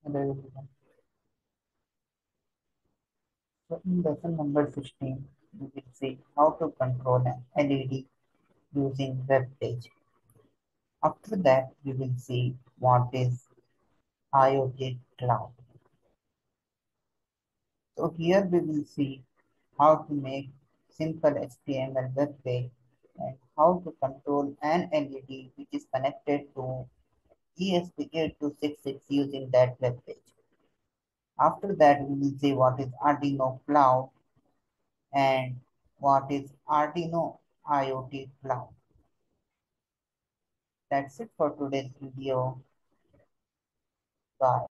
Hello everyone. So in lesson number 16, we will see how to control an LED using web page. After that, we will see what is IoT cloud. So here we will see how to make simple HTML web page and how to control an LED which is connected to ESP8266 using that web page. After that, we will see what is Arduino cloud and what is Arduino IoT cloud. That's it for today's video. Bye.